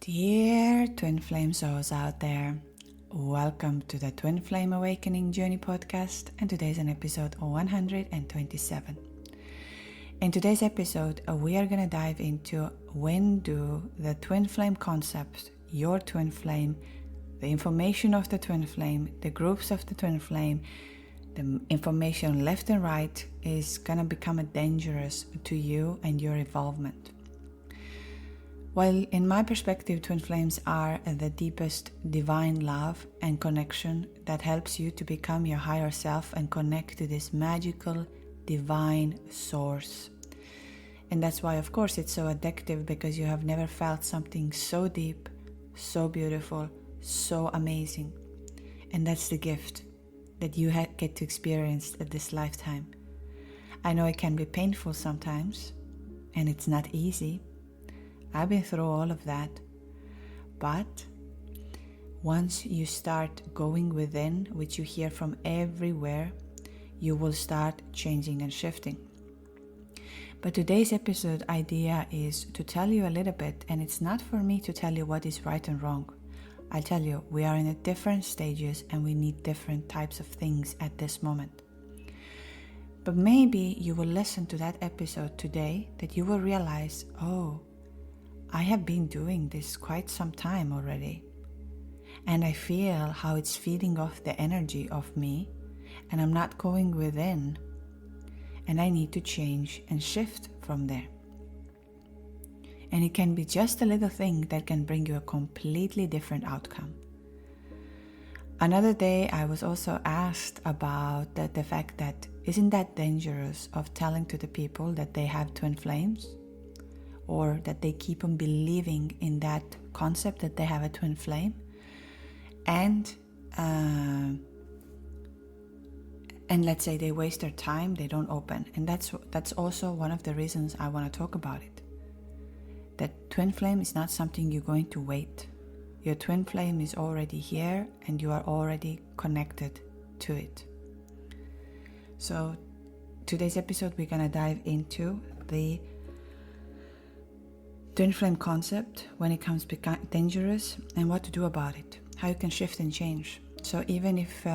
Dear Twin Flame souls out there, welcome to the Twin Flame Awakening Journey podcast, and today's an episode 127. In today's episode, we are going to dive into when do the twin flame concept, your twin flame, the information of the twin flame, the groups of the twin flame, the information left and right is going to become dangerous to you and your evolvement. While in my perspective, twin flames are the deepest divine love and connection that helps you to become your higher self and connect to this magical divine source. And that's why, of course, it's so addictive, because you have never felt something so deep, so beautiful, so amazing. And that's the gift that you get to experience at this lifetime. I know it can be painful sometimes, and it's not easy. I've been through all of that, but once you start going within, which you hear from everywhere, you will start changing and shifting. But today's episode idea is to tell you a little bit, and it's not for me to tell you what is right and wrong. I'll tell you, we are in different stages and we need different types of things at this moment. But maybe you will listen to that episode today that you will realize, oh, I have been doing this quite some time already, and I feel how it's feeding off the energy of me, and I'm not going within, and I need to change and shift from there. And it can be just a little thing that can bring you a completely different outcome. Another day I was also asked about the fact that isn't that dangerous of telling to the people that they have twin flames? Or that they keep on believing in that concept that they have a twin flame, and let's say they waste their time, they don't open, and that's also one of the reasons I want to talk about it. That twin flame is not something you're going to wait. Your twin flame is already here, and you are already connected to it. So today's episode, we're gonna dive into the twin flame concept, when it comes become dangerous, and what to do about it, how you can shift and change. So even if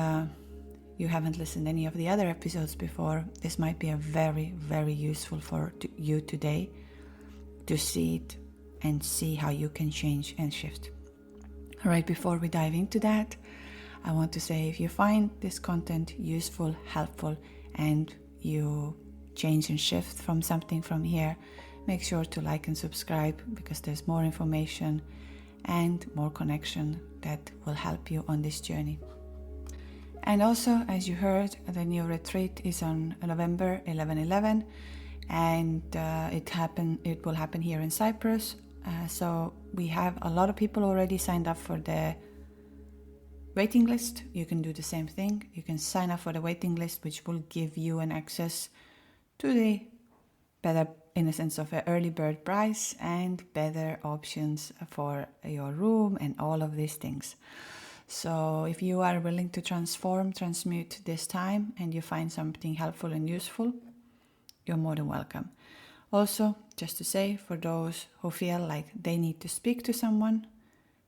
you haven't listened to any of the other episodes before, this might be a very, very useful for you today to see it and see how you can change and shift. All right, before we dive into that, I want to say, if you find this content useful, helpful, and you change and shift from something from here, make sure to like and subscribe, because there's more information and more connection that will help you on this journey. And also, as you heard, the new retreat is on November 11/11, and it will happen here in Cyprus. So we have a lot of people already signed up for the waiting list. You can do the same thing. You can sign up for the waiting list, which will give you an access to the better, in a sense of an early bird price, and better options for your room and all of these things. So if you are willing to transmute this time, and you find something helpful and useful, you're more than welcome. Also, just to say, for those who feel like they need to speak to someone,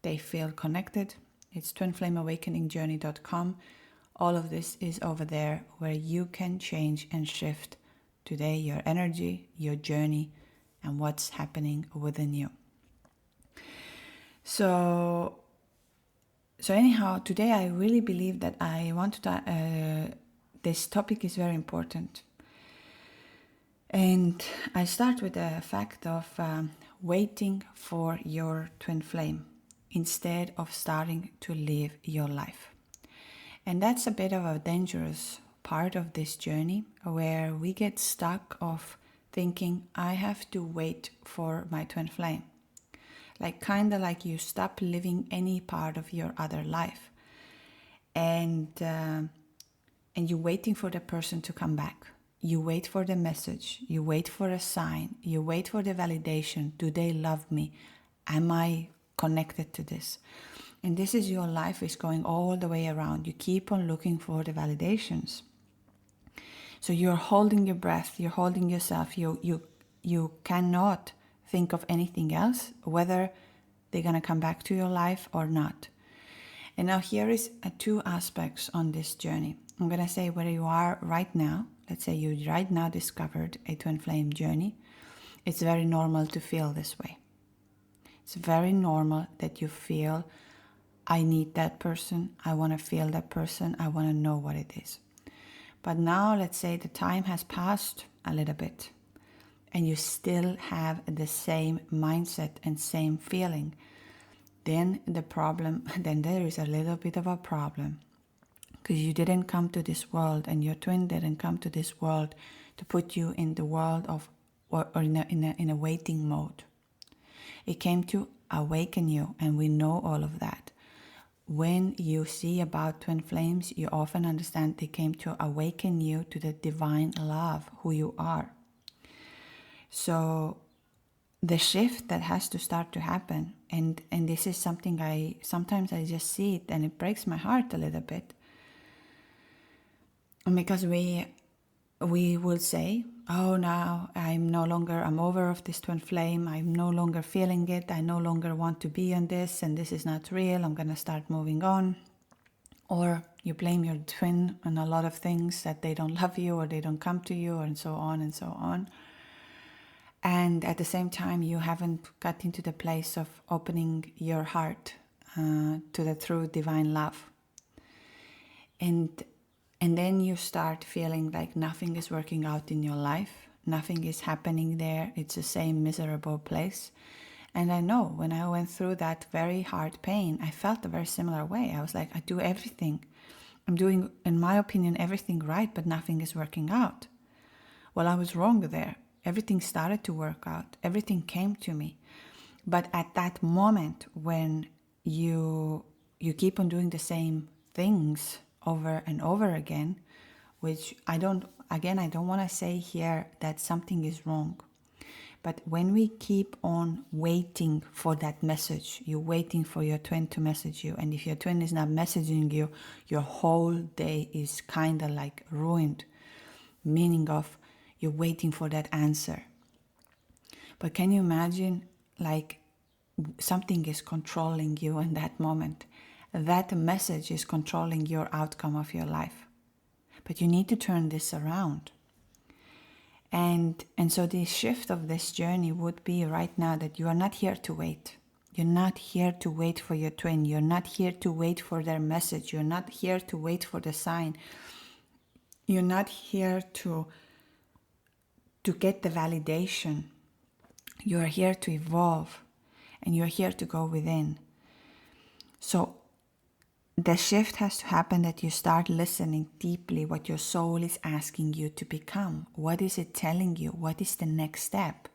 they feel connected, it's twinflameawakeningjourney.com. All of this is over there, where you can change and shift today your energy, your journey, and what's happening within you. So anyhow, today I really believe that I want to this topic is very important. And I start with the fact of waiting for your twin flame instead of starting to live your life. And that's a bit of a dangerous part of this journey, where we get stuck of thinking, I have to wait for my twin flame. Kind of like you stop living any part of your other life, and you're waiting for the person to come back. You wait for the message, you wait for a sign, you wait for the validation. Do they love me? Am I connected to this? And this is your life is going all the way around. You keep on looking for the validations. So you're holding your breath, you're holding yourself, you cannot think of anything else, whether they're going to come back to your life or not. And now here is two aspects on this journey. I'm going to say where you are right now. Let's say you right now discovered a twin flame journey. It's very normal to feel this way. It's very normal that you feel, I need that person, I want to feel that person, I want to know what it is. But now let's say the time has passed a little bit and you still have the same mindset and same feeling. Then there is a little bit of a problem, because you didn't come to this world and your twin didn't come to this world to put you in the world of or in a waiting mode. It came to awaken you, and we know all of that. When you see about twin flames, you often understand they came to awaken you to the divine love, who you are. So the shift that has to start to happen, and this is something sometimes I just see it and it breaks my heart a little bit. Because we will say, oh, now I'm over of this twin flame, I'm no longer feeling it, I no longer want to be on this, and this is not real, I'm going to start moving on. Or you blame your twin on a lot of things, that they don't love you or they don't come to you, and so on and so on. And at the same time, you haven't got into the place of opening your heart to the true divine love. And then you start feeling like nothing is working out in your life. Nothing is happening there. It's the same miserable place. And I know when I went through that very hard pain, I felt a very similar way. I was like, I do everything. I'm doing, in my opinion, everything right, but nothing is working out. Well, I was wrong there. Everything started to work out. Everything came to me. But at that moment when you keep on doing the same things over and over again, which I don't want to say here that something is wrong. But when we keep on waiting for that message, you're waiting for your twin to message you. And if your twin is not messaging you, your whole day is kind of like ruined. Meaning of you're waiting for that answer. But can you imagine like something is controlling you in that moment? That message is controlling your outcome of your life. But you need to turn this around. And so the shift of this journey would be right now that you are not here to wait. You're not here to wait for your twin. You're not here to wait for their message. You're not here to wait for the sign. You're not here to get the validation. You are here to evolve, and you're here to go within. So the shift has to happen that you start listening deeply what your soul is asking you to become. What is it telling you? What is the next step?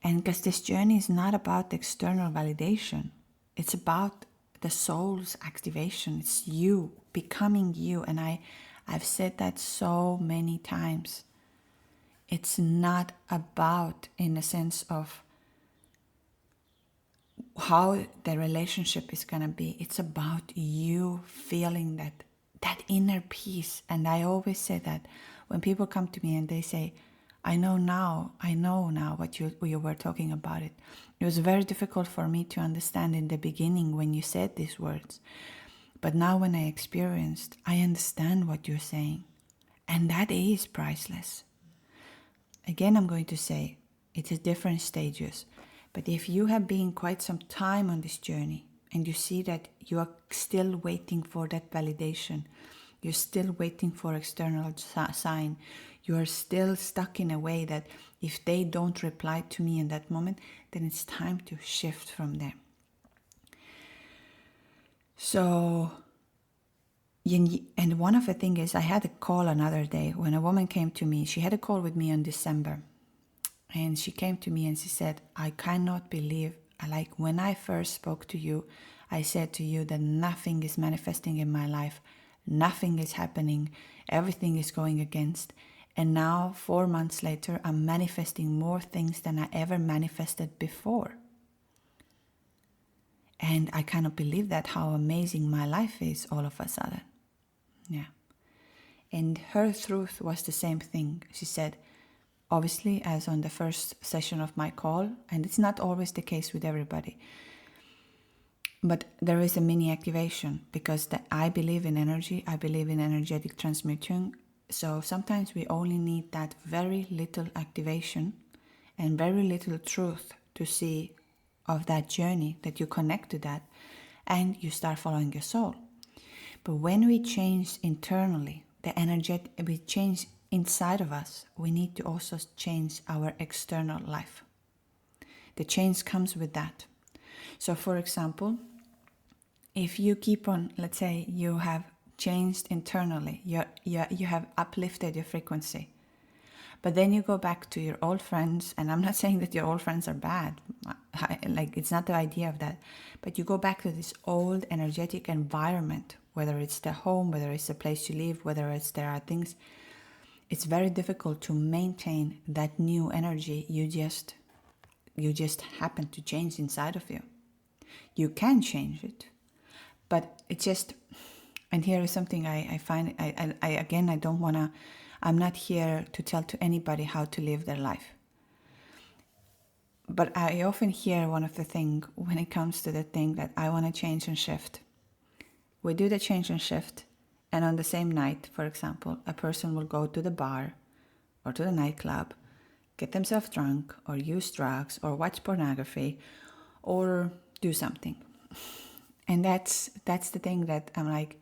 And because this journey is not about external validation. It's about the soul's activation. It's you, becoming you. And I've said that so many times. It's not about, in a sense of how the relationship is going to be. It's about you feeling that inner peace. And I always say that when people come to me and they say, I know now what you were talking about it. It was very difficult for me to understand in the beginning when you said these words. But now when I experienced, I understand what you're saying. And that is priceless. Again, I'm going to say, it's at different stages. But if you have been quite some time on this journey and you see that you are still waiting for that validation, you're still waiting for external sign, you are still stuck in a way that if they don't reply to me in that moment, then it's time to shift from there. So, and one of the things is I had a call another day when a woman came to me. She had a call with me in December. And she came to me and she said, I cannot believe, like when I first spoke to you, I said to you that nothing is manifesting in my life. Nothing is happening. Everything is going against. And now 4 months later, I'm manifesting more things than I ever manifested before. And I cannot believe that, how amazing my life is all of a sudden. Yeah. And her truth was the same thing. She said, obviously, as on the first session of my call, and it's not always the case with everybody. But there is a mini activation because I believe in energy, I believe in energetic transmuting. So sometimes we only need that very little activation and very little truth to see of that journey, that you connect to that and you start following your soul. But when we change internally, we change inside of us, we need to also change our external life. The change comes with that. So for example, if you keep on, let's say you have changed internally, you have uplifted your frequency, but then you go back to your old friends, and I'm not saying that your old friends are bad, like it's not the idea of that, but you go back to this old energetic environment, whether it's the home, whether it's the place you live, whether there are things, it's very difficult to maintain that new energy you just happen to change inside of you. You can change it, but it's just, and here is something I find, I don't want to, I'm not here to tell to anybody how to live their life. But I often hear one of the things when it comes to the thing that I want to change and shift. We do the change and shift, and on the same night, for example, a person will go to the bar or to the nightclub, get themselves drunk or use drugs or watch pornography or do something. And that's the thing that I'm like,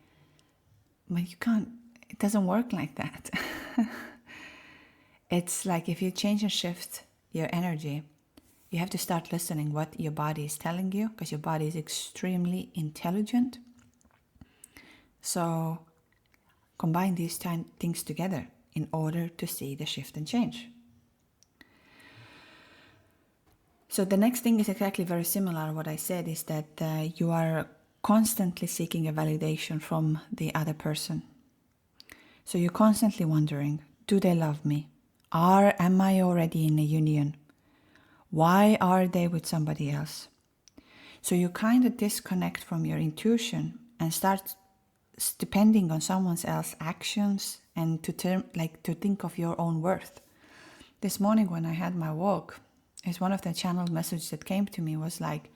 but you can't, it doesn't work like that. It's like if you change and shift your energy, you have to start listening what your body is telling you, because your body is extremely intelligent. So combine these things together in order to see the shift and change. So the next thing is exactly very similar. What I said is that you are constantly seeking a validation from the other person. So you're constantly wondering, do they love me? Am I already in a union? Why are they with somebody else? So you kind of disconnect from your intuition and start depending on someone else's actions and to think of your own worth. This morning when I had my walk, is one of the channeled messages that came to me was like,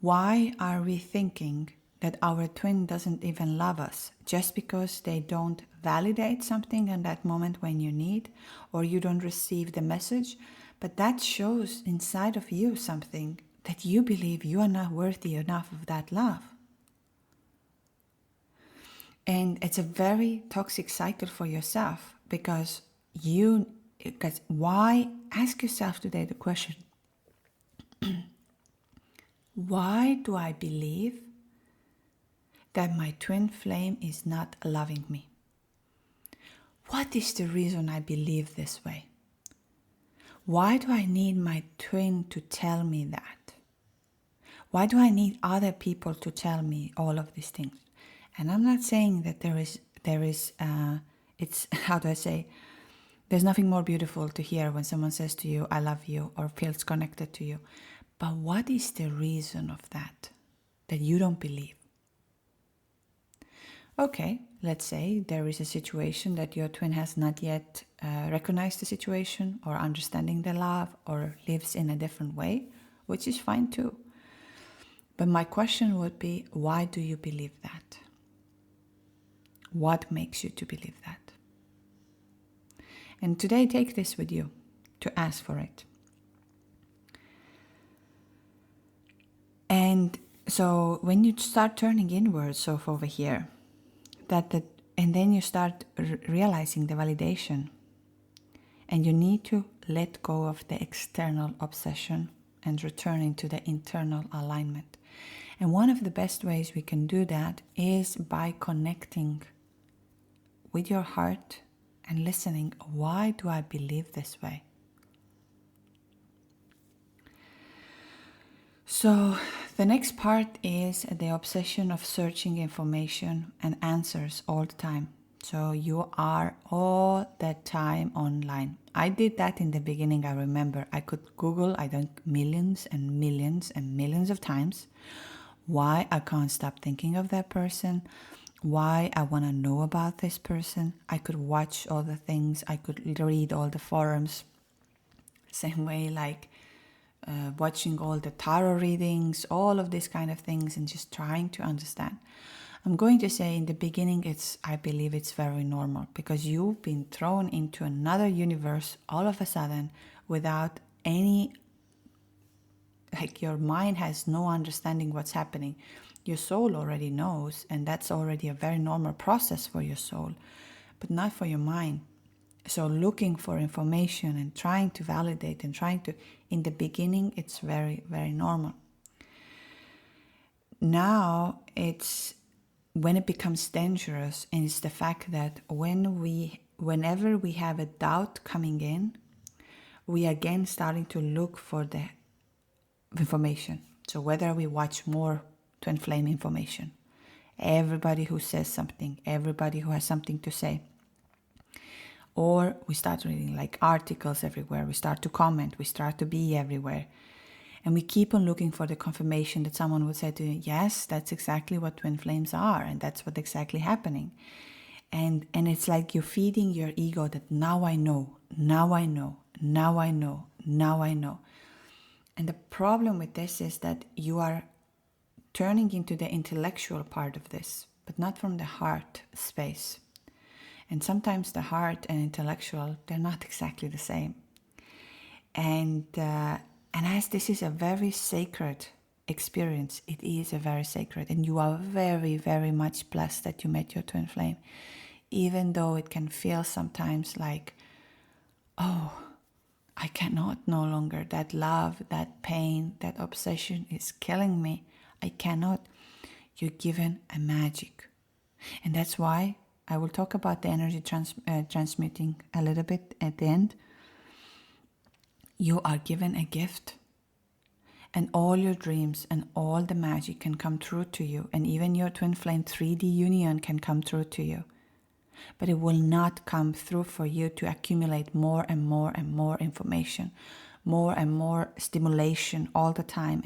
why are we thinking that our twin doesn't even love us just because they don't validate something in that moment when you need, or you don't receive the message? But that shows inside of you something that you believe you are not worthy enough of that love. And it's a very toxic cycle for yourself, because why, ask yourself today the question, why do I believe that my twin flame is not loving me? What is the reason I believe this way? Why do I need my twin to tell me that? Why do I need other people to tell me all of these things? And I'm not saying that it's, how do I say, there's nothing more beautiful to hear when someone says to you, I love you, or feels connected to you. But what is the reason of that you don't believe? Okay, let's say there is a situation that your twin has not yet recognized the situation or understanding the love or lives in a different way, which is fine too. But my question would be, why do you believe that? What makes you to believe that? And today, take this with you to ask for it. And so when you start turning inwards, so over here, and then you start realizing the validation, and you need to let go of the external obsession and returning to the internal alignment. And one of the best ways we can do that is by connecting with your heart and listening, why do I believe this way? So the next part is the obsession of searching information and answers all the time. So you are all the time online. I did that in the beginning. I remember I could Google, millions and millions and millions of times why I can't stop thinking of that person, why I want to know about this person. I could watch all the things, I could read all the forums. Same way like watching all the tarot readings, all of these kind of things, and just trying to understand. I'm going to say in the beginning, I believe it's very normal, because you've been thrown into another universe all of a sudden without any, like your mind has no understanding what's happening. Your soul already knows, and that's already a very normal process for your soul, but not for your mind. So looking for information and trying to validate and in the beginning, it's very, very normal. Now when it becomes dangerous, and it's the fact that whenever we have a doubt coming in, we again starting to look for the information. So whether we watch more twin flame information, everybody who says something, everybody who has something to say, or we start reading like articles everywhere, we start to comment, we start to be everywhere. And we keep on looking for the confirmation that someone would say to you, yes, that's exactly what twin flames are, and that's what's exactly happening. And it's like you're feeding your ego that now I know, now I know, now I know, now I know. And the problem with this is that you are turning into the intellectual part of this, but not from the heart space. And sometimes the heart and intellectual, they're not exactly the same. And as this is a very sacred experience, it is a very sacred, and you are very, very much blessed that you met your twin flame, even though it can feel sometimes like, oh, I cannot no longer, that love, that pain, that obsession is killing me. I cannot. You're given a magic. And that's why I will talk about the energy transmuting a little bit at the end. You are given a gift, and all your dreams and all the magic can come true to you, and even your twin flame 3D union can come true to you. But it will not come through for you to accumulate more and more and more information, more and more stimulation all the time.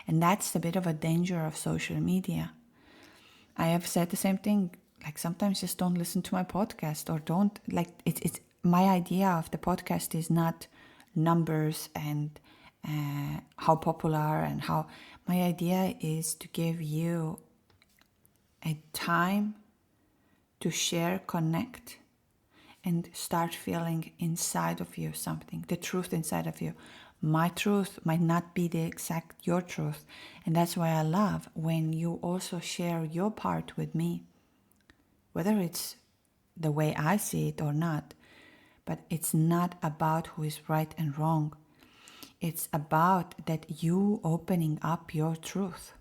And that's a bit of a danger of social media. I have said the same thing, like sometimes just don't listen to my podcast, or don't, like it's my idea of the podcast is not numbers and how popular and how. My idea is to give you a time to share, connect, and start feeling inside of you something, the truth inside of you. My truth might not be the exact your truth, and that's why I love when you also share your part with me, whether it's the way I see it or not. But it's not about who is right and wrong. It's about that you opening up your truth.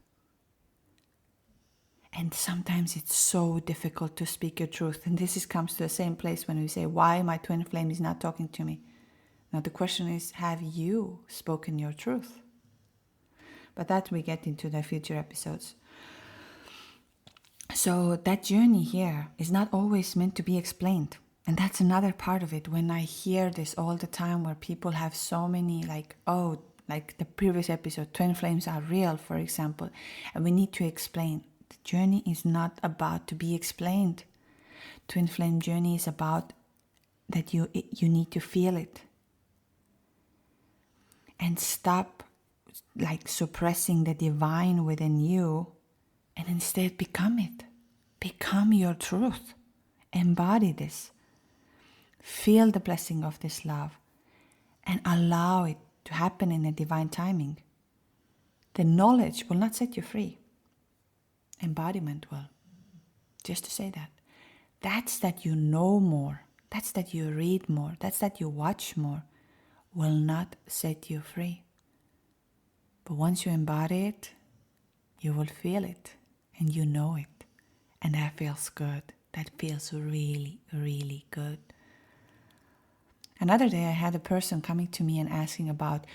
And sometimes it's so difficult to speak your truth. And comes to the same place when we say, why my twin flame is not talking to me. Now the question is, have you spoken your truth? But that we get into the future episodes. So that journey here is not always meant to be explained. And that's another part of it. When I hear this all the time, where people have so many like the previous episode, twin flames are real, for example, and we need to explain. The journey is not about to be explained. Twin flame journey is about that you need to feel it. And stop like suppressing the divine within you, and instead become it. Become your truth. Embody this. Feel the blessing of this love and allow it to happen in a divine timing. The knowledge will not set you free. Embodiment will. Just to say that. That's that you know more. That's that you read more. That's that you watch more. Will not set you free. But once you embody it, you will feel it and you know it. And that feels good. That feels really, really good. Another day I had a person coming to me and asking about,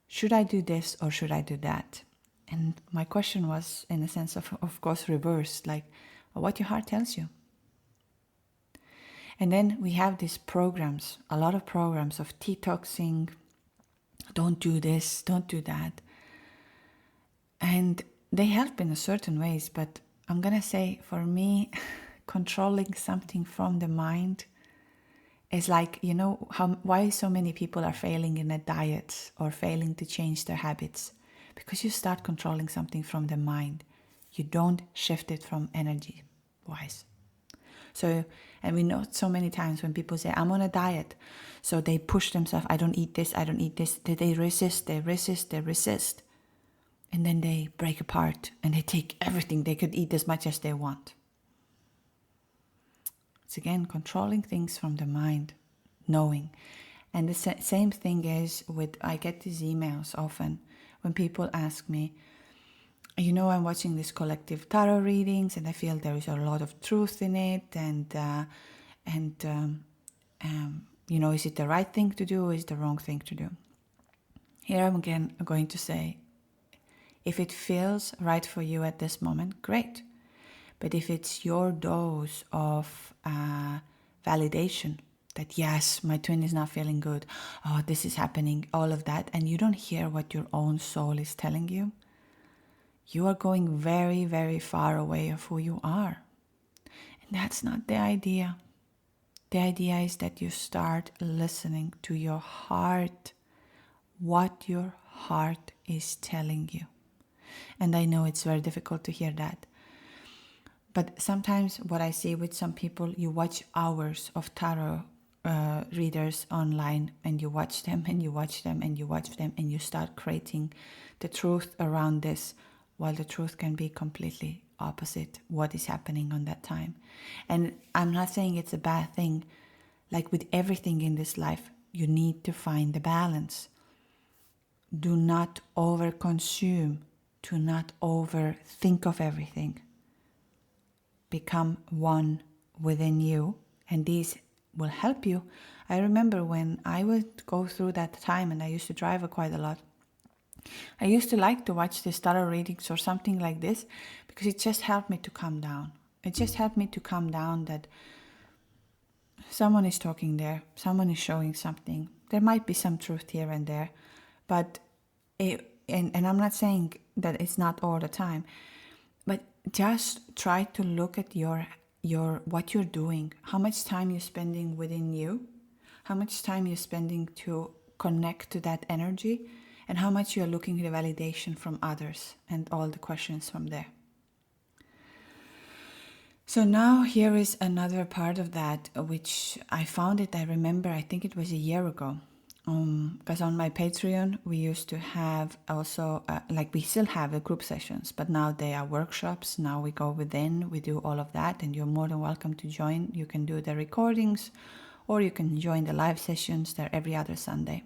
should I do this or should I do that? And my question was, in a sense of course, reversed, like what your heart tells you. And then we have these programs, a lot of programs of detoxing, don't do this, don't do that. And they help in a certain ways, but I'm gonna say for me, controlling something from the mind is like, why so many people are failing in a diet or failing to change their habits? Because you start controlling something from the mind. You don't shift it from energy wise. So, and we know so many times when people say, I'm on a diet. So they push themselves, I don't eat this, I don't eat this. They resist. And then they break apart and they take everything. They could eat as much as they want. It's again controlling things from the mind, knowing. And the same thing is with, I get these emails often when people ask me, I'm watching this collective tarot readings and I feel there is a lot of truth in it. Is it the right thing to do or is it the wrong thing to do? Here I'm again going to say, if it feels right for you at this moment, great. But if it's your dose of validation, that yes, my twin is not feeling good, oh, this is happening, all of that, and you don't hear what your own soul is telling you, you are going very, very far away of who you are. And that's not the idea. The idea is that you start listening to your heart, what your heart is telling you. And I know it's very difficult to hear that. But sometimes what I see with some people, you watch hours of tarot readers online and you watch them and you watch them and you watch them and you start creating the truth around this, while the truth can be completely opposite what is happening on that time. And I'm not saying it's a bad thing. Like with everything in this life, you need to find the balance. Do not overconsume. Do not overthink of everything. Become one within you, and these will help you. I remember when I would go through that time, and I used to drive quite a lot, I used to like to watch the tarot readings or something like this because it just helped me to calm down. It just helped me to calm down that someone is talking there, someone is showing something. There might be some truth here and there, but and I'm not saying that it's not all the time, but just try to look at your what you're doing, how much time you're spending within you, how much time you're spending to connect to that energy, and how much you're looking at the validation from others and all the questions from there. So now here is another part of that, which I remember, I think it was a year ago. Because on my Patreon, we used to have also, we still have the group sessions, but now they are workshops. Now we go within, we do all of that, and you're more than welcome to join. You can do the recordings, or you can join the live sessions. They're every other Sunday.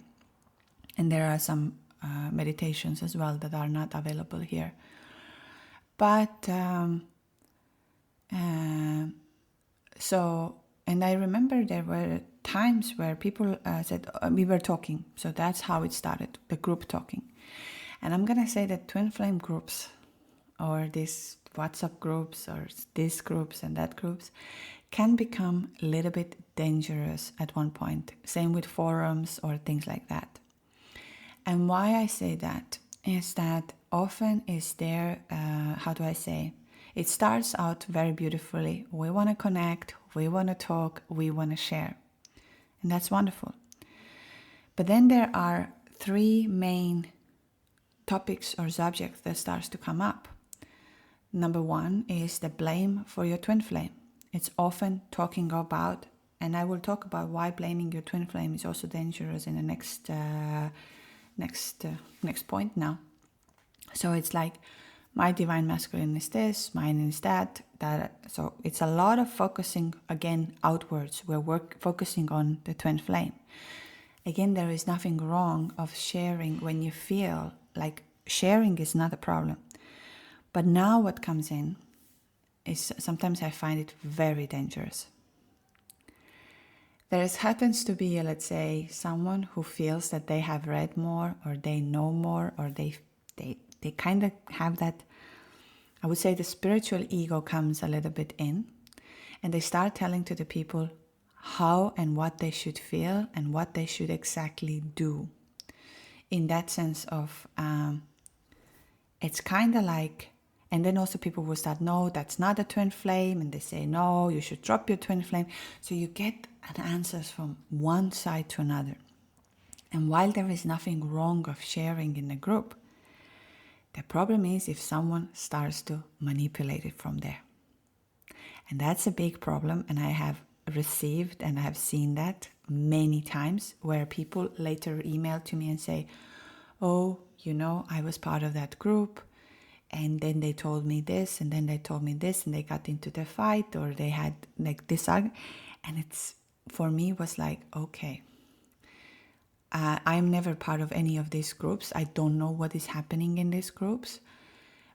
And there are some meditations as well that are not available here. But, and I remember there were times where people said, we were talking. So that's how it started, the group talking. And I'm going to say that twin flame groups, or these WhatsApp groups, or these groups and that groups, can become a little bit dangerous at one point. Same with forums or things like that. And why I say that is that often is there, it starts out very beautifully. We want to connect, we want to talk, we want to share. And that's wonderful. But then there are three main topics or subjects that starts to come up. Number one is the blame for your twin flame. It's often talking about, and I will talk about why blaming your twin flame is also dangerous in the next point now. So it's like, my divine masculine is this, mine is that. So it's a lot of focusing, again, outwards. We're focusing on the twin flame. Again, there is nothing wrong of sharing when you feel like sharing is not a problem. But now what comes in is sometimes I find it very dangerous. There happens to be, let's say, someone who feels that they have read more, or they know more, or they kind of have that, I would say the spiritual ego comes a little bit in, and they start telling to the people how and what they should feel and what they should exactly do. In that sense of, it's kind of like And then also people will start, no, that's not a twin flame. And they say, no, you should drop your twin flame. So you get answers from one side to another. And while there is nothing wrong of sharing in a group, the problem is if someone starts to manipulate it from there. And that's a big problem. And I have received and I have seen that many times where people later email to me and say, oh, I was part of that group. And then they told me this, and then they told me this, and they got into the fight, or they had like this argument. And for me, was like, okay, I'm never part of any of these groups. I don't know what is happening in these groups.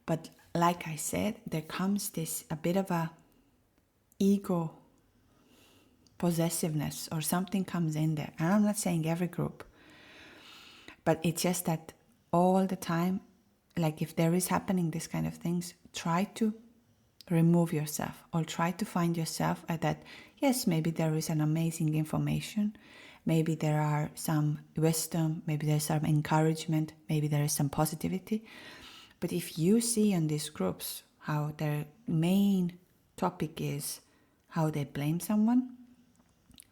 But like I said, there comes a bit of a ego possessiveness, or something comes in there. And I'm not saying every group, but it's just that all the time, like if there is happening this kind of things, try to remove yourself, or try to find yourself at that. Yes, maybe there is an amazing information, maybe there are some wisdom, maybe there's some encouragement, maybe there is some positivity. But if you see in these groups how their main topic is how they blame someone,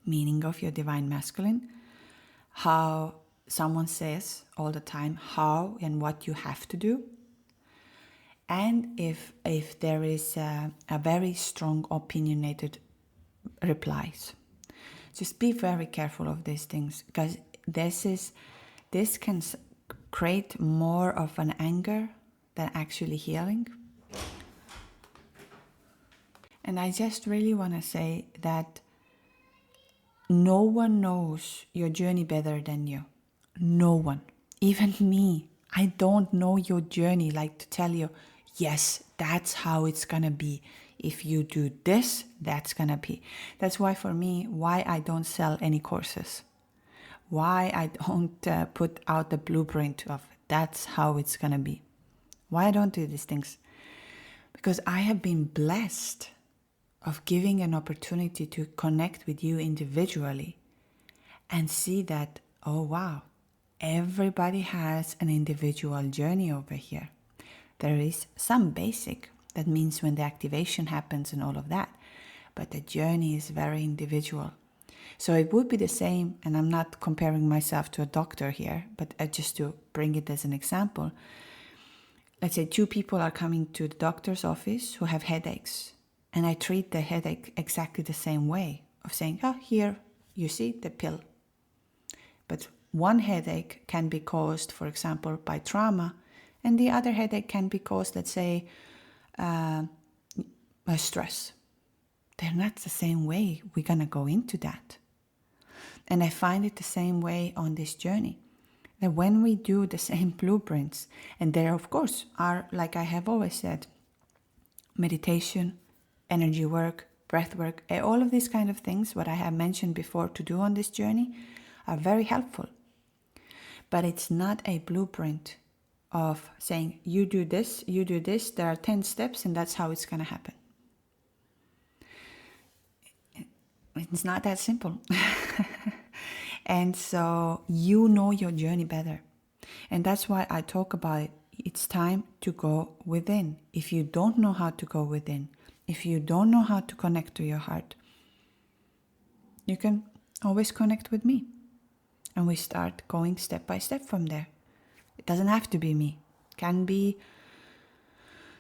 meaning of your divine masculine, how someone says all the time how and what you have to do, and if there is a very strong opinionated replies, just be very careful of these things, because this can create more of an anger than actually healing. And I just really want to say that no one knows your journey better than you. No one. Even me. I don't know your journey like to tell you, yes, that's how it's gonna be. If you do this, that's gonna be. That's why for me, why I don't sell any courses. Why I don't put out the blueprint of that's how it's gonna be. Why I don't do these things. Because I have been blessed of giving an opportunity to connect with you individually and see that, oh wow, everybody has an individual journey over here. There is some basic, that means when the activation happens and all of that, but the journey is very individual. So it would be the same, and I'm not comparing myself to a doctor here, but just to bring it as an example. Let's say two people are coming to the doctor's office who have headaches, and I treat the headache exactly the same way, of saying, oh, here, you see the pill. But one headache can be caused, for example, by trauma, and the other headache can be caused, let's say, by stress. They're not the same way we're going to go into that. And I find it the same way on this journey. That when we do the same blueprints, and there, of course, are, like I have always said, meditation, energy work, breath work, all of these kind of things, what I have mentioned before to do on this journey, are very helpful. But it's not a blueprint of saying, you do this, there are 10 steps, and that's how it's going to happen. It's not that simple. And so you know your journey better. And that's why I talk about it. It's time to go within. If you don't know how to go within, if you don't know how to connect to your heart, you can always connect with me. And we start going step by step from there. It doesn't have to be me. It can be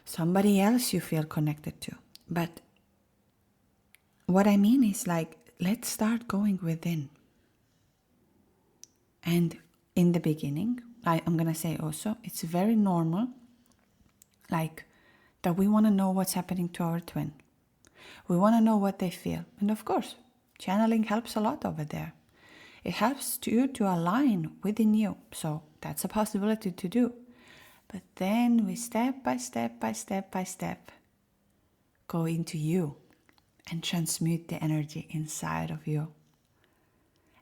somebody else you feel connected to. But what I mean is, like, let's start going within. And in the beginning, I'm going to say also, it's very normal, like, that we want to know what's happening to our twin. We want to know what they feel. And of course, channeling helps a lot over there. It helps you to align within you. So that's a possibility to do. But then we step by step go into you and transmute the energy inside of you.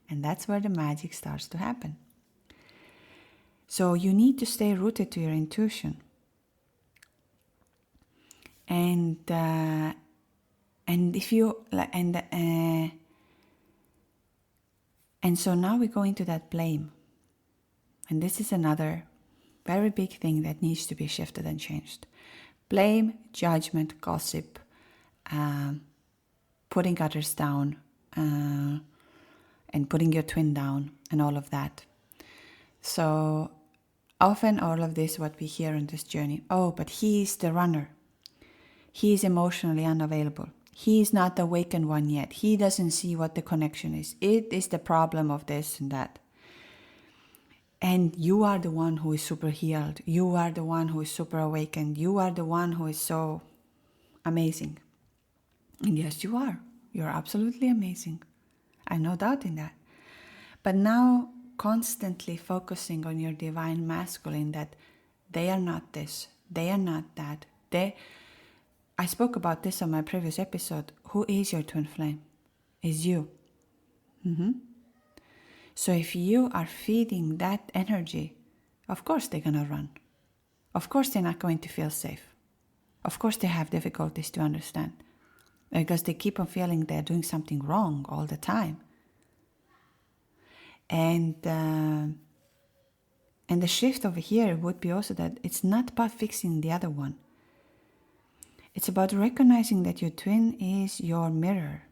And that's where the magic starts to happen. So you need to stay rooted to your intuition. And if you and so now we go into that blame. And this is another very big thing that needs to be shifted and changed. Blame, judgment, gossip, putting others down, and putting your twin down, and all of that. So often all of this, what we hear on this journey, oh, but he's the runner. He's emotionally unavailable. He's not the awakened one yet. He doesn't see what the connection is. It is the problem of this and that. And you are the one who is super healed. You are the one who is super awakened. You are the one who is so amazing. And yes, you are. You're absolutely amazing. I have no doubt in that. But now constantly focusing on your divine masculine, that they are not this, they are not that. I spoke about this on my previous episode. Who is your twin flame? Is you. So if you are feeding that energy, of course they're going to run. Of course they're not going to feel safe. Of course they have difficulties to understand, because they keep on feeling they're doing something wrong all the time. And the shift over here would be also that it's not about fixing the other one. It's about recognizing that your twin is your mirror.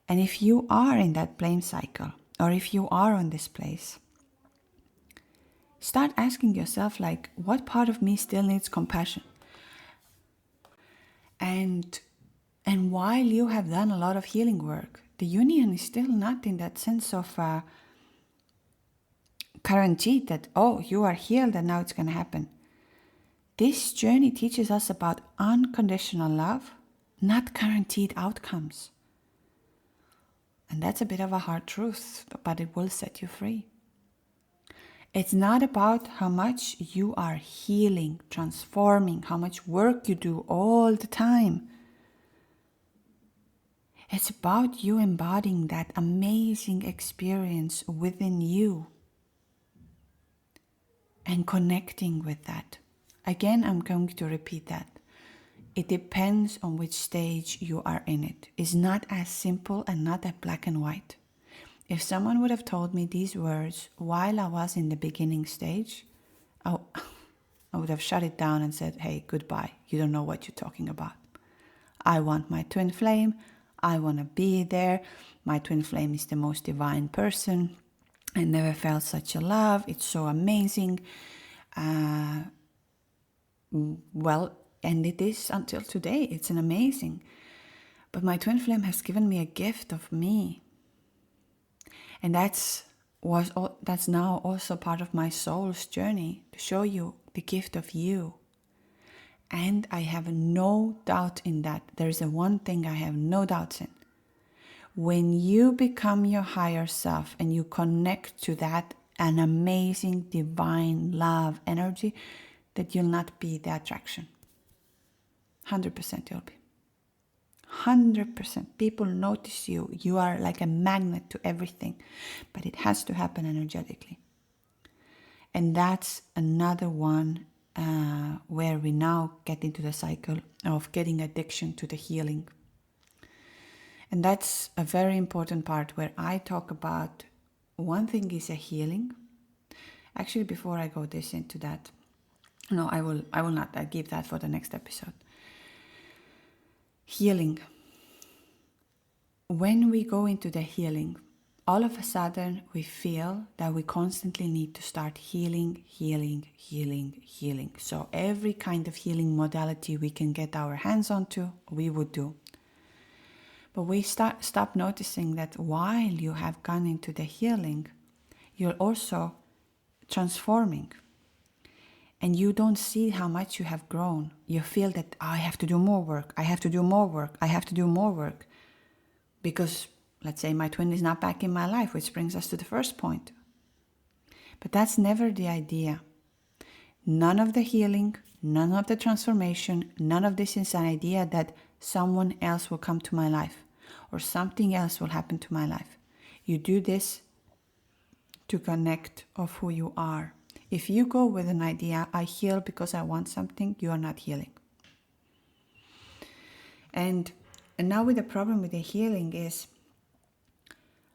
And if you are in that blame cycle, or if you are on this place, start asking yourself, like, what part of me still needs compassion? And while you have done a lot of healing work, the union is still not in that sense of guaranteed that, oh, you are healed and now it's going to happen. This journey teaches us about unconditional love, not guaranteed outcomes. And that's a bit of a hard truth, but it will set you free. It's not about how much you are healing, transforming, how much work you do all the time. It's about you embodying that amazing experience within you and connecting with that. Again, I'm going to repeat that. It depends on which stage you are in it. It's not as simple and not that black and white. If someone would have told me these words while I was in the beginning stage, I would have shut it down and said, hey, goodbye. You don't know what you're talking about. I want my twin flame. I want to be there. My twin flame is the most divine person. I never felt such a love. It's so amazing. Well, and it is until today. It's an amazing. But my twin flame has given me a gift of me. And that's now also part of my soul's journey, to show you the gift of you. And I have no doubt in that. There's a one thing I have no doubts in. When you become your higher self and you connect to that, an amazing divine love energy, that you'll not be the attraction. 100% you'll be. 100%. People notice you. You are like a magnet to everything. But it has to happen energetically. And that's another one where we now get into the cycle of getting addiction to the healing. And that's a very important part where I talk about, one thing is a healing. Actually, before I go into that, no, I will not. I'll give that for the next episode. Healing. When we go into the healing, all of a sudden we feel that we constantly need to start healing. So every kind of healing modality we can get our hands onto, we would do. But we stop noticing that while you have gone into the healing, you're also transforming. And you don't see how much you have grown. You feel that, I have to do more work. Because, let's say, my twin is not back in my life, which brings us to the first point. But that's never the idea. None of the healing, none of the transformation, none of this is an idea that someone else will come to my life or something else will happen to my life. You do this to connect of who you are. If you go with an idea, I heal because I want something, you are not healing. And now with the problem with the healing is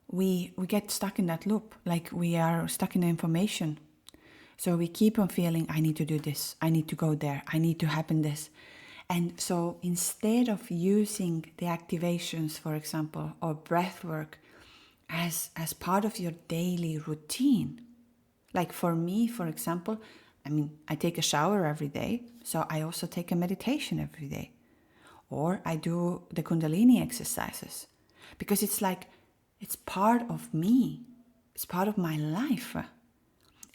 we get stuck in that loop, like we are stuck in the information. So we keep on feeling, I need to do this, I need to go there, I need to happen this. And so instead of using the activations, for example, or breath work as part of your daily routine, like for me, for example, I take a shower every day, so I also take a meditation every day. Or I do the Kundalini exercises, because it's like, it's part of me, it's part of my life.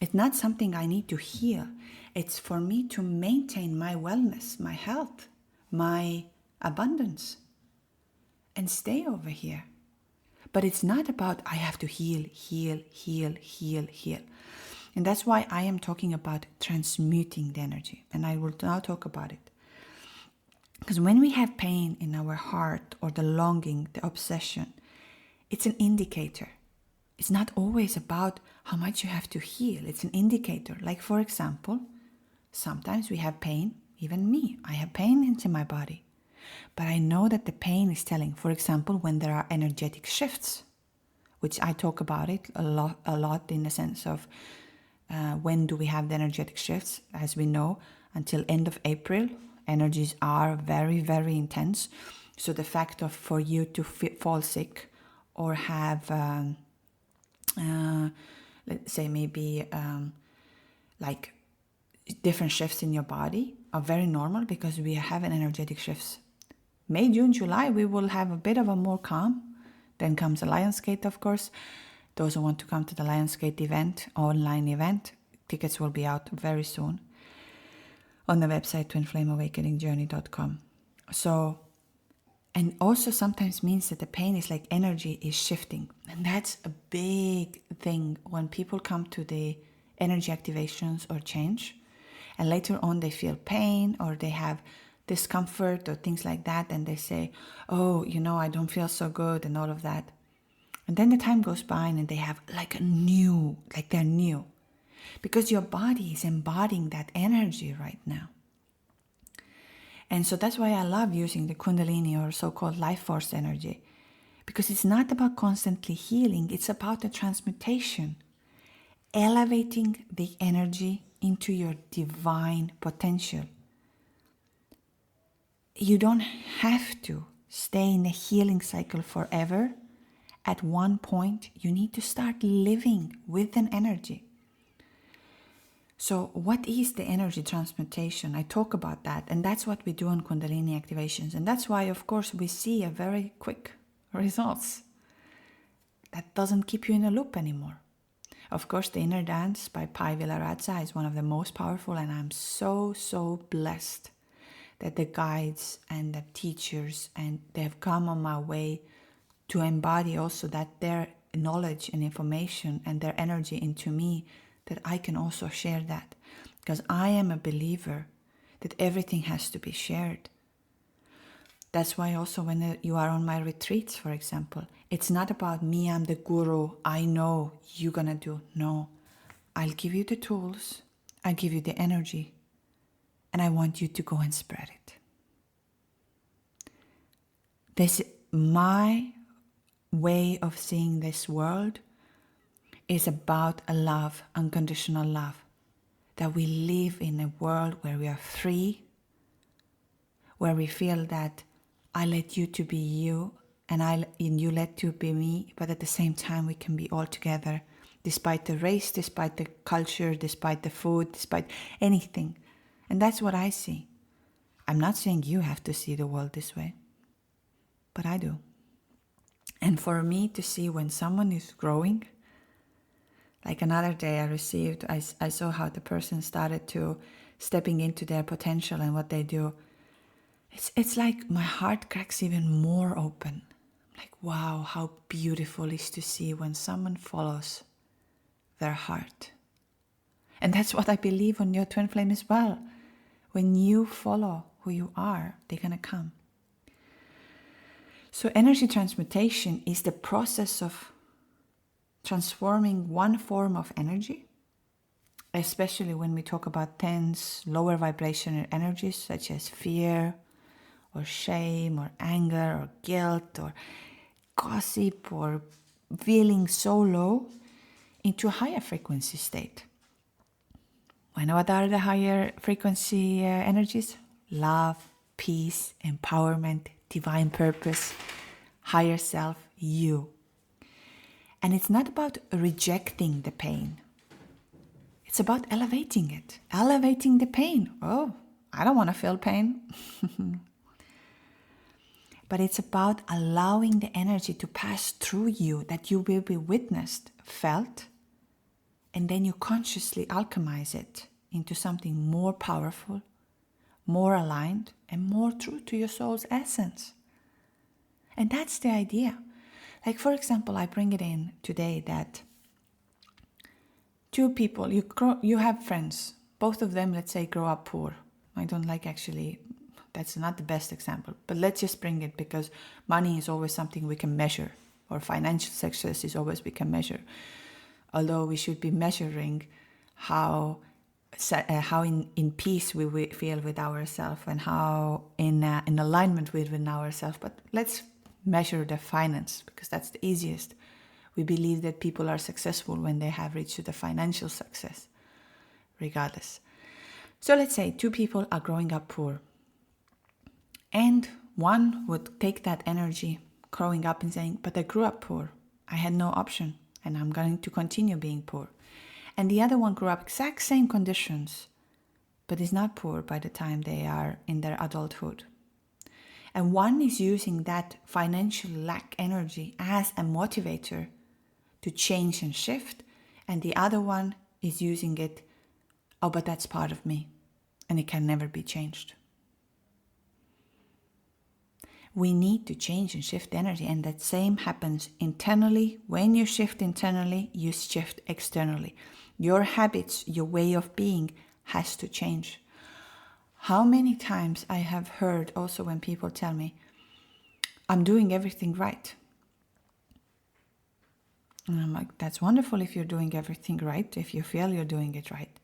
It's not something I need to heal. It's for me to maintain my wellness, my health, my abundance, and stay over here. But it's not about I have to heal. And that's why I am talking about transmuting the energy. And I will now talk about it. Because when we have pain in our heart, or the longing, the obsession, it's an indicator. It's not always about how much you have to heal. It's an indicator. Like, for example, sometimes we have pain, even me. I have pain into my body. But I know that the pain is telling, for example, when there are energetic shifts, which I talk about it a lot in the sense of when do we have the energetic shifts? As we know, until end of April, energies are very, very intense. So the fact of for you to fall sick or have, let's say maybe like different shifts in your body are very normal, because we have an energetic shifts. May, June, July, we will have a bit of a more calm. Then comes the Lionsgate, of course. Those who want to come to the Lionsgate event, online event, tickets will be out very soon on the website twinflameawakeningjourney.com. So, and also sometimes means that the pain is like energy is shifting. And that's a big thing when people come to the energy activations or change. And later on they feel pain, or they have discomfort or things like that, and they say, oh, I don't feel so good and all of that. And then the time goes by and they have like they're new, because your body is embodying that energy right now. And so that's why I love using the Kundalini, or so-called life force energy, because it's not about constantly healing, it's about the transmutation, elevating the energy into your divine potential. You don't have to stay in a healing cycle forever. At one point, you need to start living with an energy. So what is the energy transmutation? I talk about that, and that's what we do on Kundalini activations. And that's why, of course, we see a very quick results. That doesn't keep you in a loop anymore. Of course, the Inner Dance by Pai Villarazza is one of the most powerful, and I'm so, so blessed that the guides and the teachers, and they have come on my way to embody also that their knowledge and information and their energy into me, that I can also share that. Because I am a believer that everything has to be shared. That's why also when you are on my retreats, for example, it's not about me, I'm the guru, I know, you're gonna do. No, I'll give you the tools, I'll give you the energy, and I want you to go and spread it. This, my way of seeing this world, is about a love, unconditional love. That we live in a world where we are free, where we feel that I let you to be you, and you let you be me, but at the same time we can be all together, despite the race, despite the culture, despite the food, despite anything. And that's what I see. I'm not saying you have to see the world this way, but I do. And for me to see when someone is growing, like another day I saw how the person started to stepping into their potential and what they do. It's like my heart cracks even more open. Like, wow, how beautiful it is to see when someone follows their heart. And that's what I believe on your twin flame as well. When you follow who you are, they're going to come. So energy transmutation is the process of transforming one form of energy, especially when we talk about tense, lower vibrational energies such as fear or shame or anger or guilt or gossip or feeling so low, into a higher frequency state. And what are the higher frequency energies? Love, peace, empowerment, divine purpose, higher self, you. And it's not about rejecting the pain. It's about elevating it, elevating the pain. Oh, I don't want to feel pain. But it's about allowing the energy to pass through you, that you will be witnessed, felt, and then you consciously alchemize it into something more powerful, more aligned, and more true to your soul's essence. And that's the idea. Like, for example, I bring it in today that two people, you have friends, both of them, let's say, grow up poor. I don't like actually, that's not the best example, but let's just bring it because money is always something we can measure, or financial success is always we can measure. Although we should be measuring how in peace we feel with ourselves and how in alignment with ourselves. But let's measure the finance because that's the easiest. We believe that people are successful when they have reached the financial success, regardless. So let's say two people are growing up poor. And one would take that energy growing up and saying, but I grew up poor. I had no option and I'm going to continue being poor. And the other one grew up exact same conditions, but is not poor by the time they are in their adulthood. And one is using that financial lack energy as a motivator to change and shift, and the other one is using it, oh, but that's part of me, and it can never be changed. We need to change and shift energy, and that same happens internally. When you shift internally, you shift externally. Your habits, your way of being has to change. How many times I have heard also when people tell me, I'm doing everything right. And I'm like, that's wonderful if you're doing everything right, if you feel you're doing it right.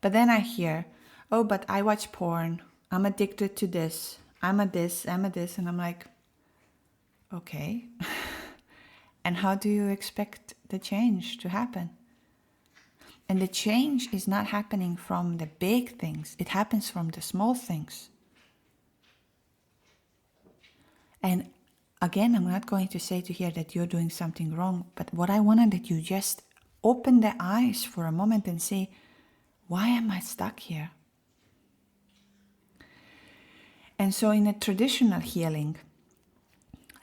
But then I hear, oh, but I watch porn, I'm addicted to this, I'm a this, and I'm like, okay. And how do you expect the change to happen? And the change is not happening from the big things, it happens from the small things. And again, I'm not going to say to here that you're doing something wrong, but what I wanted that you just open the eyes for a moment and say, why am I stuck here? And so in a traditional healing,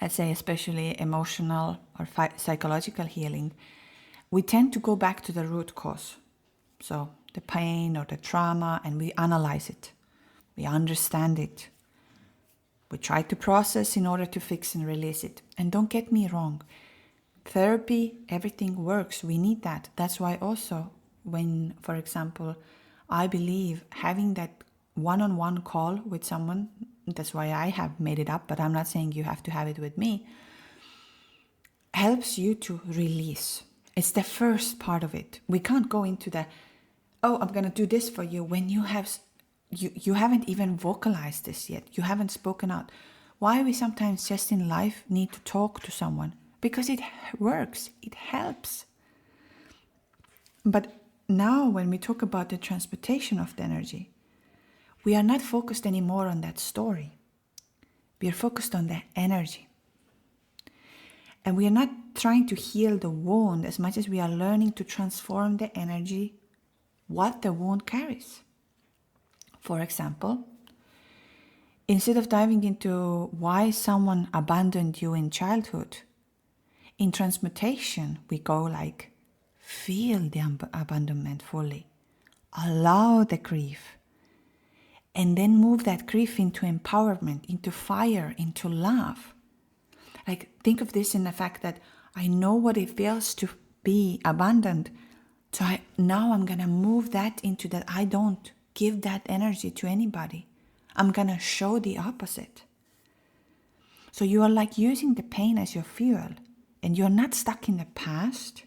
I'd say especially emotional or psychological healing, we tend to go back to the root cause. So the pain or the trauma, and we analyze it. We understand it. We try to process in order to fix and release it. And don't get me wrong, therapy, everything works. We need that. That's why also when, for example, I believe having that one-on-one call with someone, that's why I have made it up, but I'm not saying you have to have it with me, helps you to release. It's the first part of it. We can't go into the, oh, I'm going to do this for you when you haven't even vocalized this yet. You haven't spoken out. Why we sometimes just in life need to talk to someone? Because it works. It helps. But now when we talk about the transmutation of the energy, we are not focused anymore on that story. We are focused on the energy. And we are not trying to heal the wound as much as we are learning to transform the energy, what the wound carries. For example, instead of diving into why someone abandoned you in childhood, in transmutation, we go like, feel the abandonment fully, allow the grief, and then move that grief into empowerment, into fire, into love. Like, think of this in the fact that I know what it feels to be abandoned. So now I'm going to move that into that I don't give that energy to anybody. I'm going to show the opposite. So you are like using the pain as your fuel. And you're not stuck in the past.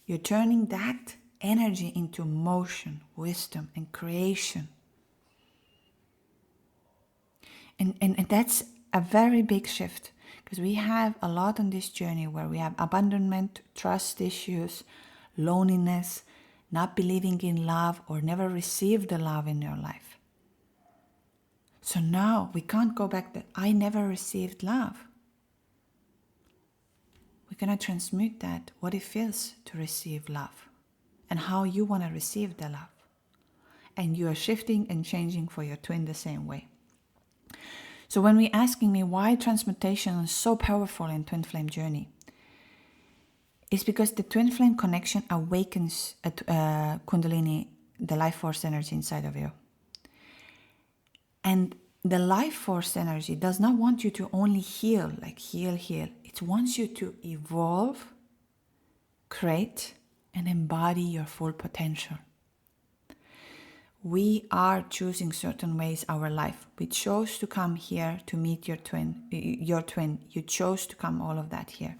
You're turning that energy into motion, wisdom, and creation. And that's a very big shift. Because we have a lot on this journey where we have abandonment, trust issues, loneliness, not believing in love, or never received the love in your life. So now we can't go back that I never received love. We're going to transmute that, what it feels to receive love and how you want to receive the love. And you are shifting and changing for your twin the same way. So when we're asking me why transmutation is so powerful in twin flame journey, it's because the twin flame connection awakens Kundalini, the life force energy inside of you. And the life force energy does not want you to only heal, like heal. It wants you to evolve, create, and embody your full potential. We are choosing certain ways our life. We chose to come here to meet your twin. You chose to come all of that here.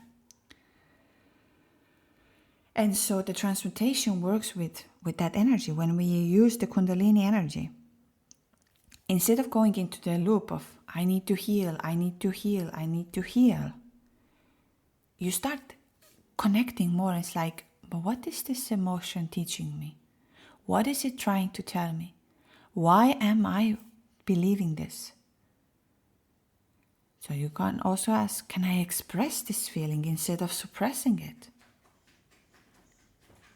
And so the transmutation works with that energy. When we use the Kundalini energy, instead of going into the loop of I need to heal, you start connecting more. It's like, but what is this emotion teaching me? What is it trying to tell me? Why am I believing this? So you can also ask, can I express this feeling instead of suppressing it?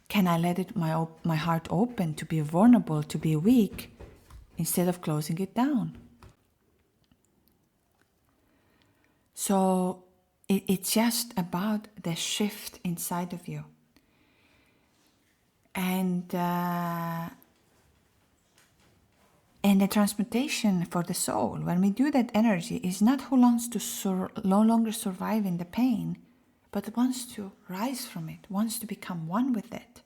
Can I let it my heart open to be vulnerable, to be weak, instead of closing it down? So it's just about the shift inside of you. And the transmutation for the soul, when we do that energy, is not who wants to no longer survive in the pain, but wants to rise from it, wants to become one with it.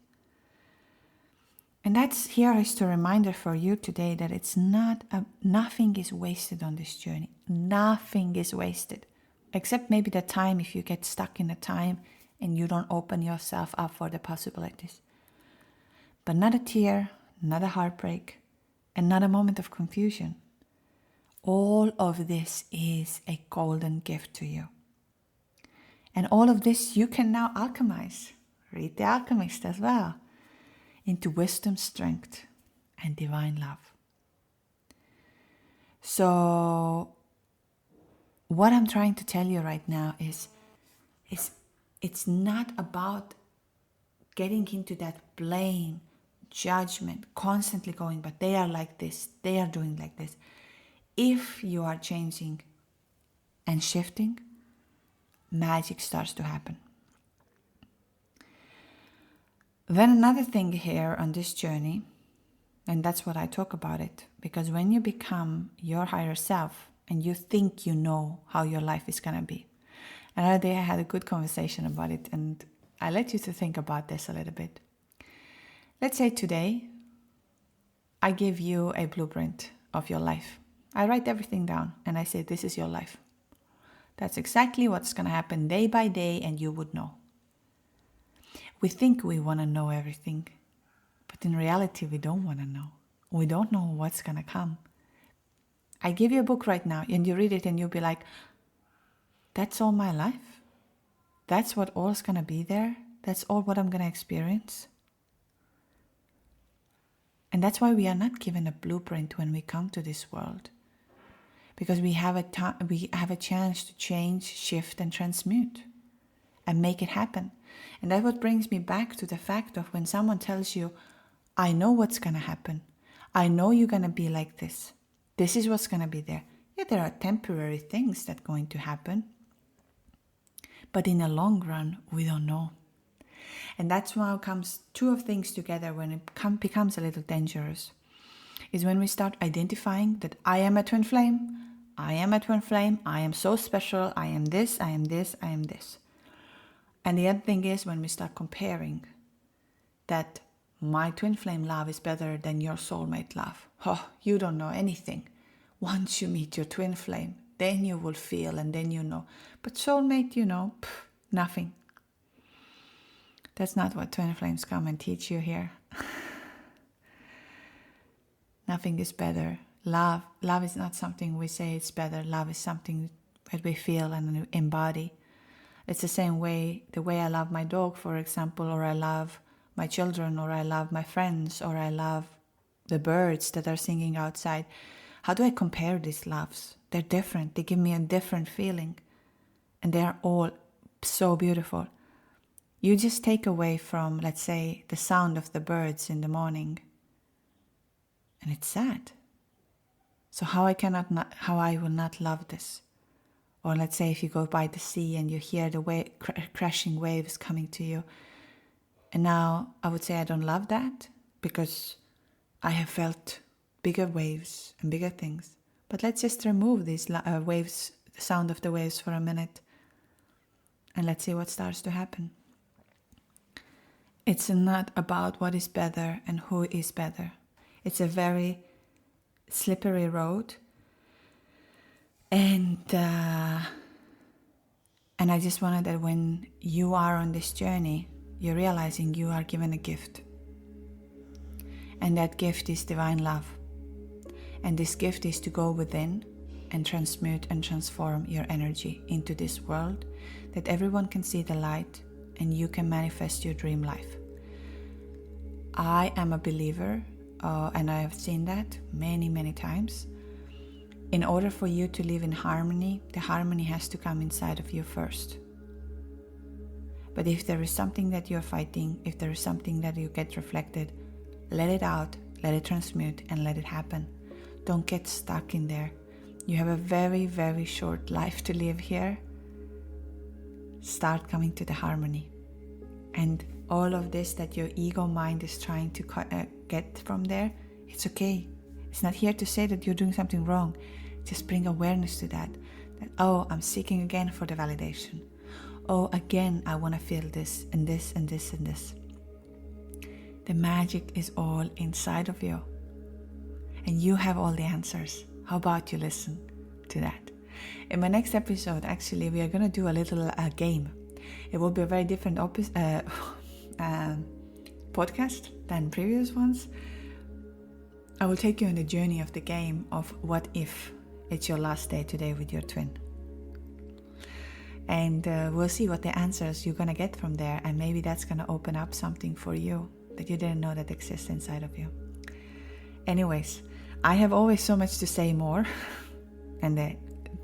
And that's here is the reminder for you today that it's nothing is wasted on this journey. Nothing is wasted, except maybe the time if you get stuck in the time and you don't open yourself up for the possibilities. But not a tear, not a heartbreak, and not a moment of confusion. All of this is a golden gift to you. And all of this you can now alchemize. Read the Alchemist as well. Into wisdom, strength, and divine love. So what I'm trying to tell you right now is it's not about getting into that blame, judgment, constantly going, but they are like this, they are doing like this. If you are changing and shifting, magic starts to happen. Then another thing here on this journey, and that's what I talk about it, because when you become your higher self and you think you know how your life is going to be. Another day I had a good conversation about it, and I let you to think about this a little bit. Let's say today I give you a blueprint of your life. I write everything down and I say, this is your life. That's exactly what's going to happen day by day, and you would know. We think we want to know everything, but in reality, we don't want to know. We don't know what's going to come. I give you a book right now, and you read it, and you'll be like, that's all my life? That's what all's going to be there? That's all what I'm going to experience? And that's why we are not given a blueprint when we come to this world. Because we have a chance to change, shift, and transmute, and make it happen. And that's what brings me back to the fact of when someone tells you, I know what's going to happen. I know you're going to be like this. This is what's going to be there. Yeah, there are temporary things that are going to happen. But in the long run, we don't know. And that's why it comes two of things together when it becomes a little dangerous. Is when we start identifying that I am a twin flame. I am a twin flame. I am so special. I am this, I am this, I am this. And the other thing is when we start comparing that my twin flame love is better than your soulmate love. Oh, you don't know anything. Once you meet your twin flame, then you will feel and then you know. But soulmate, nothing. That's not what twin flames come and teach you here. Nothing is better. Love is not something we say it's better. Love is something that we feel and embody. It's the same way, the way I love my dog, for example, or I love my children, or I love my friends, or I love the birds that are singing outside. How do I compare these loves? They're different. They give me a different feeling. And they are all so beautiful. You just take away from, let's say, the sound of the birds in the morning, and it's sad. So how I will not love this? Or let's say if you go by the sea and you hear the crashing waves coming to you, and now I would say I don't love that because I have felt bigger waves and bigger things. But let's just remove these waves, the sound of the waves, for a minute, and let's see what starts to happen. It's not about what is better and who is better. It's a very slippery road. And I just wanted that when you are on this journey, you're realizing you are given a gift. And that gift is divine love. And this gift is to go within and transmute and transform your energy into this world, that everyone can see the light and you can manifest your dream life. I am a believer, and I have seen that many, many times. In order for you to live in harmony, the harmony has to come inside of you first. But if there is something that you're fighting, if there is something that you get reflected, let it out, let it transmute, and let it happen. Don't get stuck in there. You have a very, very short life to live here. Start coming to the harmony. And all of this that your ego mind is trying to get from there, it's okay. It's not here to say that you're doing something wrong. Just bring awareness to that, oh, I'm seeking again for the validation. Oh, again, I want to feel this and this and this and this. The magic is all inside of you. And you have all the answers. How about you listen to that? In my next episode, actually, we are going to do a little game. It will be a very different podcast than previous ones. I will take you on the journey of the game of what if it's your last day today with your twin. And we'll see what the answers you're going to get from there. And maybe that's going to open up something for you that you didn't know that exists inside of you. Anyways, I have always so much to say more. And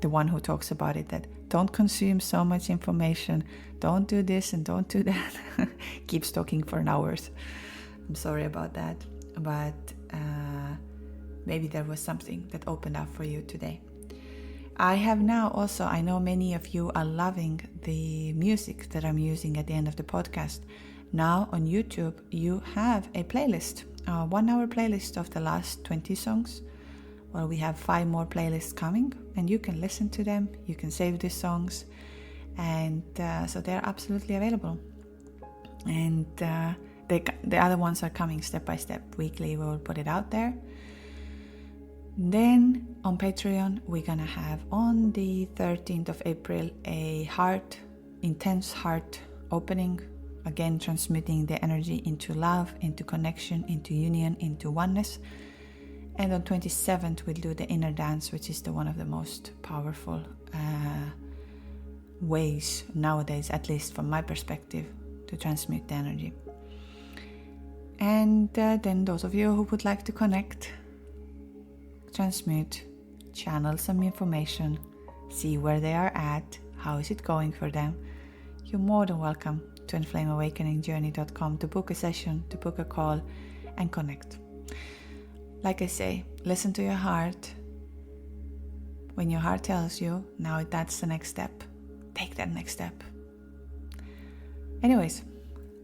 the one who talks about it, that don't consume so much information. Don't do this and don't do that. Keeps talking for hours. I'm sorry about that. But maybe there was something that opened up for you today. I have now also, I know many of you are loving the music that I'm using at the end of the podcast. Now on YouTube, you have a playlist, a 1-hour playlist of the last 20 songs. Well, we have 5 more playlists coming, and you can listen to them. You can save these songs, and so they're absolutely available. And the other ones are coming step by step. Weekly, we will put it out there. Then on Patreon, we're gonna have on the 13th of April a intense heart opening. Again, transmitting the energy into love, into connection, into union, into oneness. And on 27th, we'll do the inner dance, which is one of the most powerful ways nowadays, at least from my perspective, to transmute the energy. And then those of you who would like to connect, transmute, channel some information, see where they are at, how is it going for them, you're more than welcome to inflameawakeningjourney.com to book a session, to book a call, and connect. Like I say, listen to your heart. When your heart tells you, now that's the next step, take that next step. Anyways,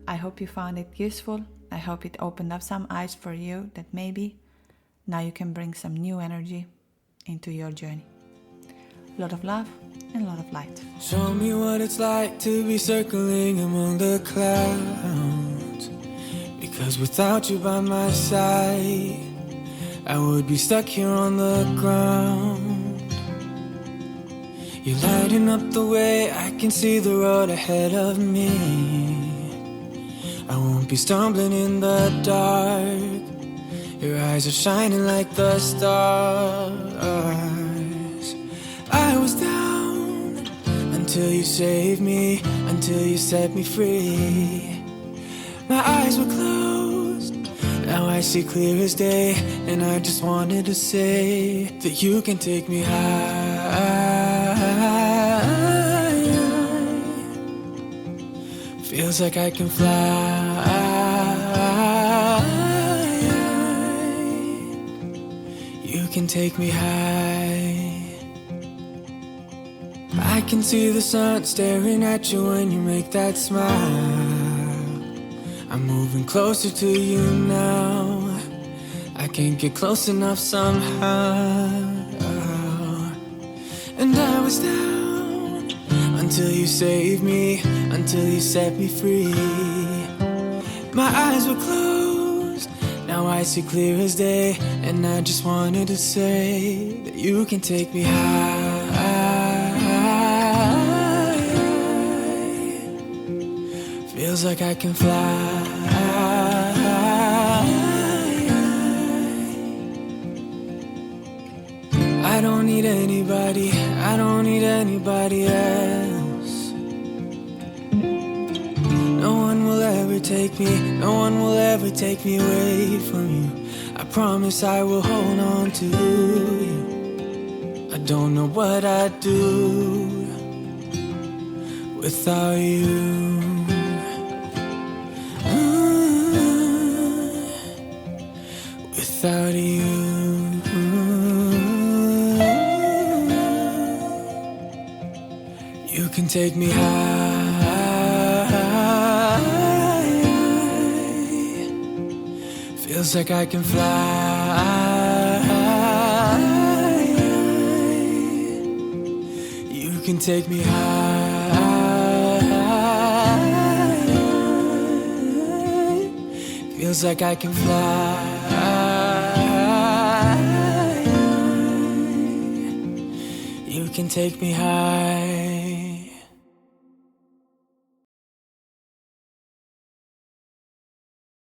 I hope you found it useful. I hope it opened up some eyes for you that maybe now you can bring some new energy into your journey. A lot of love and a lot of light. Show me what it's like to be circling among the clouds. Because without you by my side, I would be stuck here on the ground. You're lighting up the way, I can see the road ahead of me. I won't be stumbling in the dark. Your eyes are shining like the stars. I was down until you saved me, until you set me free. My eyes were closed, now I see clear as day. And I just wanted to say that you can take me high. Feels like I can fly. You can take me high. I can see the sun staring at you when you make that smile. I'm moving closer to you now. I can't get close enough somehow. And I was down until you saved me, until you set me free. My eyes were closed, now I see clear as day. And I just wanted to say that you can take me high. Feels like I can fly. I don't need anybody, I don't need anybody else. No one will ever take me, no one will ever take me away from you. I promise I will hold on to you. I don't know what I'd do without you. Without you. You can take me high. Feels like I can fly. You can take me high. Feels like I can fly. You can take me high.